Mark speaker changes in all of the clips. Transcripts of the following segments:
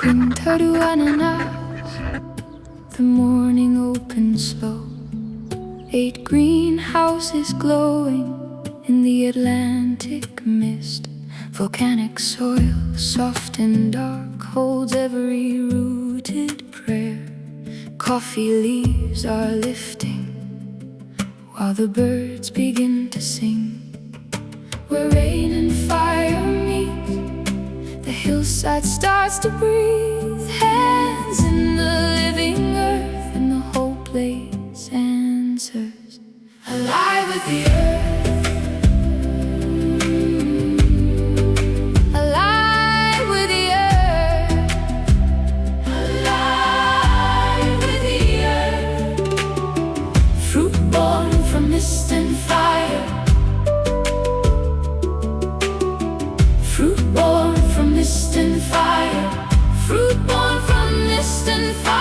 Speaker 1: Quinta to Ananás, the morning opens slow. 8 greenhouses glowing in the Atlantic mist. Volcanic soil, soft and dark, holds every rooted prayer. Coffee leaves are lifting while the birds begin to sing. Where rain and fire meet, the hillside starts to breathe. Hands in the living earth, and the hope lays answers. Alive with the earth, alive with the earth, alive with the earth. Fruit born from mist and fire, fruit born from mist and fire, fruit born from mist and fire.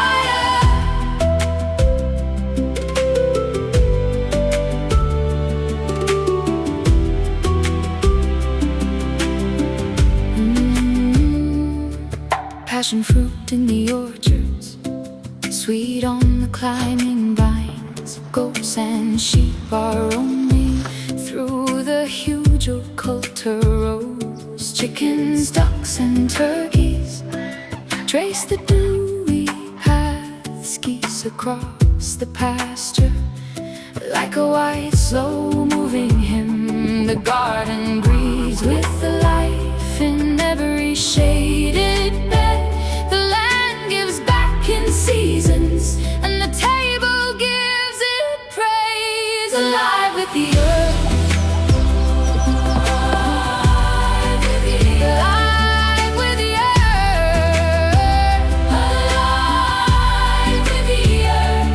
Speaker 1: Passion fruit in the orchards, sweet on the climbing vines. Goats and sheep are roaming through the huge occulta rows. Chickens, ducks and turkeys trace the dewy paths. Geese across the pasture like a white slow-moving hymn. The garden breathes with the life in every shaded bed. The land gives back in seasons, and the table gives it praise. Alive with the earth, alive with the earth, alive with the earth, alive with the earth.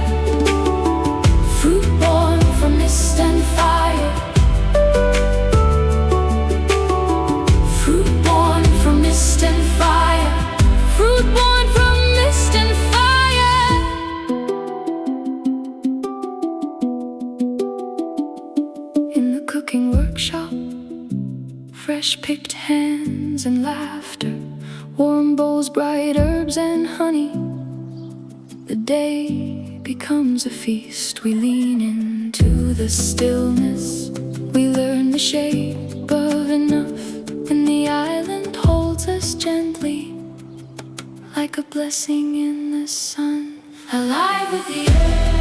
Speaker 1: Fruit born from mist and fire, fruit born from mist and fire, fruit born from mist and fire. In the cooking workshop, fresh picked hands and laughter, warm bowls, bright herbs and honey. The day becomes a feast. We lean into the stillness, we learn the shape of enough, and the island holds us gently like a blessing in the sun. Alive with the earth,